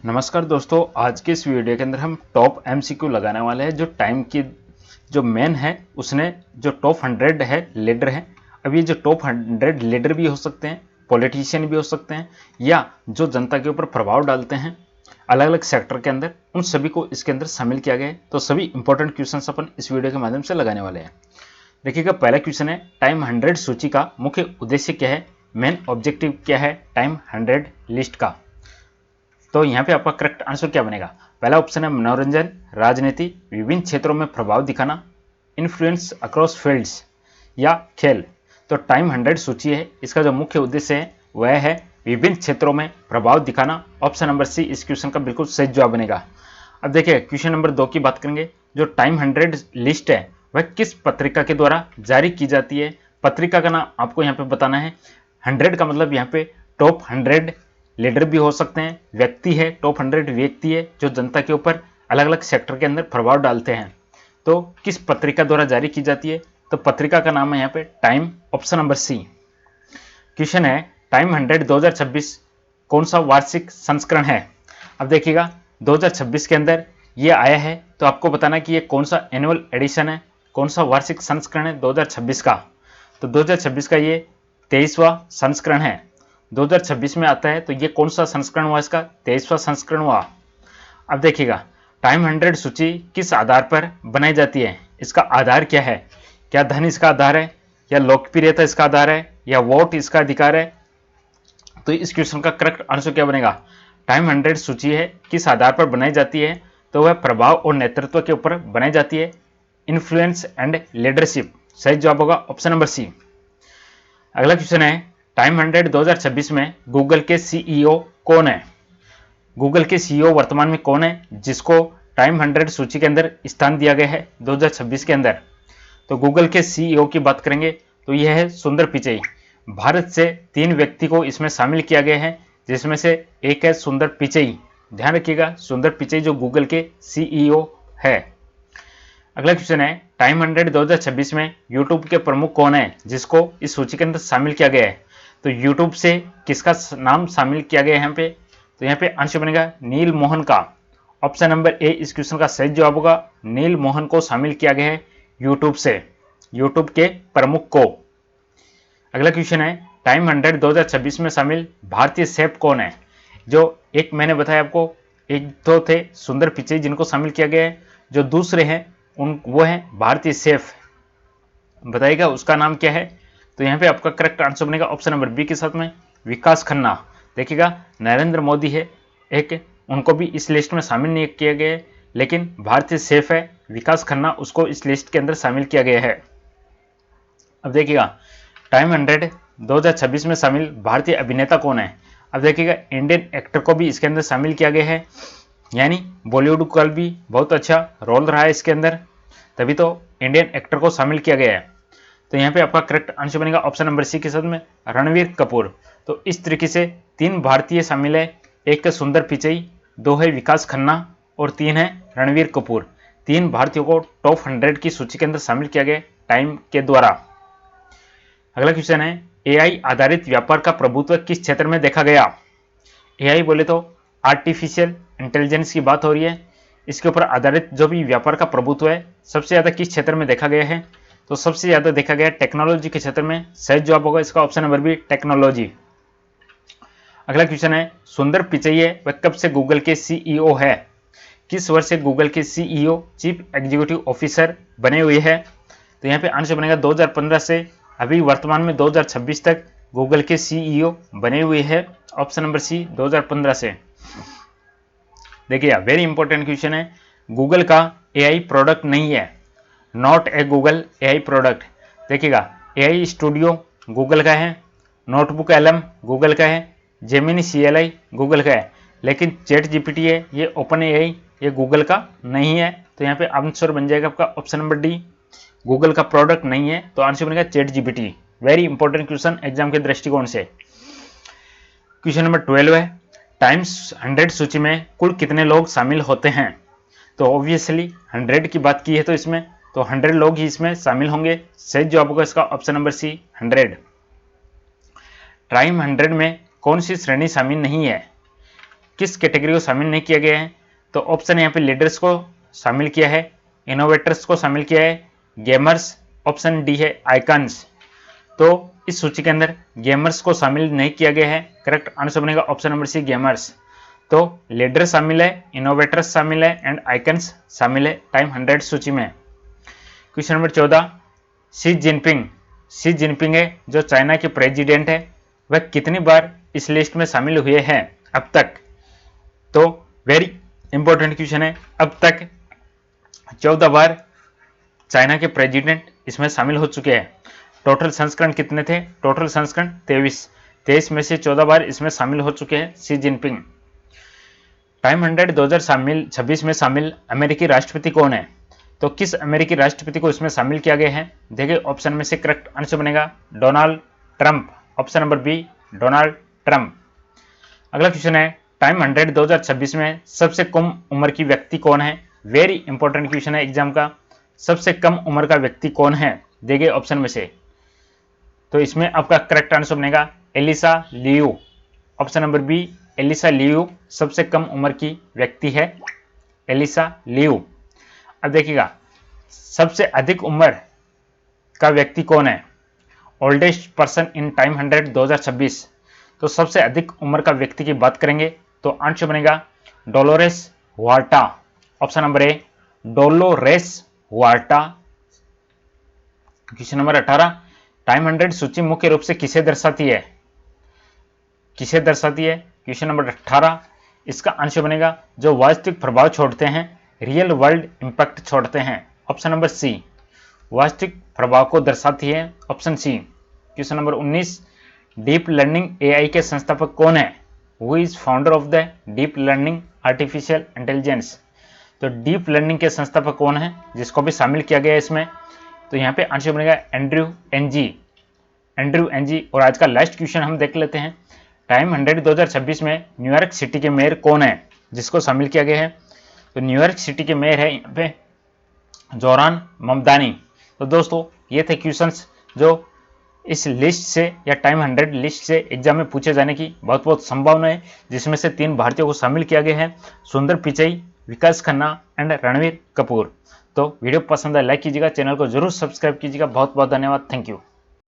नमस्कार दोस्तों, आज के इस वीडियो के अंदर हम टॉप एमसीक्यू लगाने वाले हैं। जो टाइम की जो मैन है उसने जो टॉप 100 है लीडर है। अब ये जो टॉप 100 लीडर भी हो सकते हैं, पॉलिटिशियन भी हो सकते हैं, या जो जनता के ऊपर प्रभाव डालते हैं अलग अलग सेक्टर के अंदर, उन सभी को इसके अंदर शामिल किया गया है। तो सभी इंपॉर्टेंट क्वेश्चन अपन इस वीडियो के माध्यम से लगाने वाले हैं। देखिएगा, पहला क्वेश्चन है टाइम 100 सूची का मुख्य उद्देश्य क्या है, मेन ऑब्जेक्टिव क्या है टाइम 100 लिस्ट का। तो यहाँ पे आपका करेक्ट आंसर क्या बनेगा। पहला ऑप्शन है मनोरंजन, राजनीति, विभिन्न क्षेत्रों में प्रभाव दिखाना, इन्फ्लुएंस अक्रॉस फील्ड्स, या खेल। तो टाइम 100 सूची है, इसका जो मुख्य उद्देश्य है वह है विभिन्न क्षेत्रों में प्रभाव दिखाना। ऑप्शन नंबर सी इस क्वेश्चन का बिल्कुल सही जवाब बनेगा। अब देखिए क्वेश्चन नंबर 2 की बात करेंगे। जो टाइम 100 लिस्ट है वह किस पत्रिका के द्वारा जारी की जाती है। पत्रिका का नाम आपको यहाँ पे बताना है। 100 का मतलब यहाँ पे टॉप 100 लीडर भी हो सकते हैं, व्यक्ति है, टॉप 100 व्यक्ति है जो जनता के ऊपर अलग अलग सेक्टर के अंदर प्रभाव डालते हैं। तो किस पत्रिका द्वारा जारी की जाती है, तो पत्रिका का नाम है यहाँ पे Time. Option number C. Question है टाइम 100 2026 कौन सा वार्षिक संस्करण है। अब देखिएगा 2026 के अंदर ये आया है, तो आपको बताना कि ये कौन सा एनुअल एडिशन है, कौन सा वार्षिक संस्करण है 2026 का। तो 2026 का ये 23वां संस्करण है। 2026 में आता है, तो ये कौन सा संस्करण हुआ, इसका 23वां संस्करण हुआ। अब देखिएगा टाइम 100 सूची किस आधार पर बनाई जाती है, इसका आधार क्या है। क्या धन इसका आधार है, या लोकप्रियता इसका आधार है, या वोट इसका अधिकार है। तो इस क्वेश्चन का करेक्ट आंसर क्या बनेगा। टाइम 100 सूची है किस आधार पर बनाई जाती है, तो वह प्रभाव और नेतृत्व के ऊपर बनाई जाती है, इन्फ्लुएंस एंड लीडरशिप। सही जवाब होगा ऑप्शन नंबर सी। अगला क्वेश्चन है टाइम 100 2026 में गूगल के सीईओ कौन है। गूगल के सीईओ वर्तमान में कौन है जिसको टाइम 100 सूची के अंदर स्थान दिया गया है 2026 के अंदर। तो गूगल के सीईओ की बात करेंगे तो यह है सुंदर पिचई। भारत से 3 व्यक्ति को इसमें शामिल किया गया है, जिसमें से एक है सुंदर पिचई। ध्यान रखिएगा, सुंदर पिचई जो गूगल के सीईओ है। अगला क्वेश्चन है टाइम 100 2026 में यूट्यूब के प्रमुख कौन है जिसको इस सूची के अंदर शामिल किया गया है। तो यूट्यूब से किसका नाम शामिल किया गया है यहाँ पे, तो यहाँ पे आंसर बनेगा नील मोहन का। ऑप्शन नंबर ए इस क्वेश्चन का सही जवाब होगा। नील मोहन को शामिल किया गया है यूट्यूब से, यूट्यूब के प्रमुख को। अगला क्वेश्चन है टाइम 100 2026 में शामिल भारतीय शेफ कौन है। जो एक मैंने बताया आपको, एक तो थे सुंदर पिचई जिनको शामिल किया गया है, जो दूसरे हैं उन वो है भारतीय शेफ। बताइएगा उसका नाम क्या है। तो यहाँ पे आपका करेक्ट आंसर बनेगा ऑप्शन नंबर बी के साथ में विकास खन्ना। देखिएगा नरेंद्र मोदी है एक, उनको भी इस लिस्ट में शामिल नहीं किया गया है, लेकिन भारतीय शेफ है विकास खन्ना, उसको इस लिस्ट के अंदर शामिल किया गया है। अब देखिएगा टाइम 100 2026 में शामिल भारतीय अभिनेता कौन है। अब देखिएगा इंडियन एक्टर को भी इसके अंदर शामिल किया गया है, यानी बॉलीवुड का भी बहुत अच्छा रोल रहा है इसके अंदर, तभी तो इंडियन एक्टर को शामिल किया गया है। तो यहाँ पे आपका करेक्ट आंसर बनेगा ऑप्शन नंबर सी के साथ में रणवीर कपूर। तो इस तरीके से 3 भारतीय शामिल है, एक है सुंदर पिचई, 2 है विकास खन्ना और 3 है रणवीर कपूर। 3 भारतीयों को टॉप 100 की सूची के अंदर शामिल किया गया टाइम के द्वारा। अगला क्वेश्चन है एआई आधारित व्यापार का प्रभुत्व किस क्षेत्र में देखा गया। एआई बोले तो आर्टिफिशियल इंटेलिजेंस की बात हो रही है। इसके ऊपर आधारित जो भी व्यापार का प्रभुत्व है सबसे ज्यादा किस क्षेत्र में देखा गया है, तो सबसे ज्यादा देखा गया टेक्नोलॉजी के क्षेत्र में। सही जवाब होगा इसका ऑप्शन नंबर बी टेक्नोलॉजी। अगला क्वेश्चन है सुंदर पिचई है वह कब से गूगल के सीईओ है। किस वर्ष से गूगल के सीईओ चीफ एग्जीक्यूटिव ऑफिसर बने हुए हैं। तो यहाँ पे आंसर बनेगा 2015 से अभी वर्तमान में 2026 तक गूगल के सीईओ बने हुए हैं। ऑप्शन नंबर सी 2015 से। देखिए वेरी इंपॉर्टेंट क्वेश्चन है, गूगल का एआई प्रोडक्ट नहीं है, not a Google AI product. देखिएगा एआई स्टूडियो गूगल का है, नोटबुक एलएम गूगल का है, जेमिनी सीएलआई गूगल का है, लेकिन चैट जीपीटी है ये ओपन एआई, ये गूगल का नहीं है। तो यहाँ पे आंसर बन जाएगा आपका ऑप्शन नंबर डी, गूगल का प्रोडक्ट नहीं है, तो आंसर बनेगा chat GPT. Very important question exam के दृष्टिकोण से। क्वेश्चन नंबर 12 है टाइम्स 100 सूची में कुल कितने लोग शामिल होते हैं। तो ऑब्वियसली 100 की बात की है तो इसमें तो 100 लोग ही इसमें शामिल होंगे। सही जवाब होगा इसका ऑप्शन नंबर सी 100। टाइम 100 में कौन सी श्रेणी शामिल नहीं है। किस कैटेगरी को शामिल नहीं किया गया है? तो ऑप्शन यहाँ पे लीडर्स को शामिल किया है, इनोवेटर्स को शामिल किया है, गेमर्स, ऑप्शन डी है आइकन्स। तो इस सूची के अंदर गेमर्स को शामिल नहीं किया गया है, करेक्ट आंसर बनेगा ऑप्शन नंबर सी गेमर्स। तो लीडर शामिल है, इनोवेटर्स शामिल है एंड आइकन्स शामिल है टाइम 100 सूची में। क्वेश्चन नंबर 14, शी जिनपिंग है जो चाइना के प्रेसिडेंट है, वह कितनी बार इस लिस्ट में शामिल हुए हैं अब तक? तो वेरी इंपॉर्टेंट क्वेश्चन है। अब तक 14 बार चाइना के प्रेसिडेंट इसमें शामिल हो चुके हैं। टोटल संस्करण कितने थे? टोटल संस्करण 23 में से 14 बार इसमें शामिल हो चुके हैं शी जिनपिंग। टाइम 100 2026 में शामिल अमेरिकी राष्ट्रपति कौन है? तो किस अमेरिकी राष्ट्रपति को इसमें शामिल किया गया है? देखिए ऑप्शन में से करेक्ट आंसर बनेगा Donald Trump, option number B Donald Trump. अगला क्वेश्चन है, टाइम 100 2026 में सबसे कम उम्र की व्यक्ति कौन है? वेरी इंपॉर्टेंट क्वेश्चन है एग्जाम का। सबसे कम उम्र का व्यक्ति कौन है? देखिए ऑप्शन में से, तो इसमें आपका करेक्ट आंसर बनेगा Alysa Liu, option number B Alysa Liu सबसे कम उम्र की व्यक्ति है, एलिसा लियू। अब देखिएगा सबसे अधिक उम्र का व्यक्ति कौन है? Oldest person in time 100 2026। तो सबसे अधिक उम्र का व्यक्ति की बात करेंगे तो आंसर बनेगा Dolores Huerta, option number A Dolores Huerta. Question number 18, time 100 सूची मुख्य रूप से किसे दर्शाती है? किसे दर्शाती है? क्वेश्चन नंबर 18, इसका आंसर बनेगा जो वास्तविक प्रभाव छोड़ते हैं, रियल वर्ल्ड इंपैक्ट छोड़ते हैं, ऑप्शन नंबर सी वास्तविक प्रभाव को दर्शाती है, option C. Question number 19, deep learning AI के संस्थापक कौन है? Who is founder of the deep learning artificial intelligence? तो डीप लर्निंग के संस्थापक कौन है जिसको भी शामिल किया गया है इसमें? तो यहाँ पे आंसर बनेगा एंड्रयू एनजी। और आज का लास्ट क्वेश्चन हम देख लेते हैं। टाइम 100 2026 में न्यूयॉर्क सिटी के मेयर कौन है जिसको शामिल किया गया है? तो न्यूयॉर्क सिटी के मेयर है यहाँ पे जोरान ममदानी। तो दोस्तों ये थे क्वेश्चंस जो इस लिस्ट से या टाइम 100 लिस्ट से एग्जाम में पूछे जाने की बहुत बहुत संभावना है, जिसमें से 3 भारतीयों को शामिल किया गया है, सुंदर पिचई, विकास खन्ना एंड रणवीर कपूर। तो वीडियो पसंद है लाइक कीजिएगा, चैनल को जरूर सब्सक्राइब कीजिएगा। बहुत बहुत धन्यवाद, थैंक यू।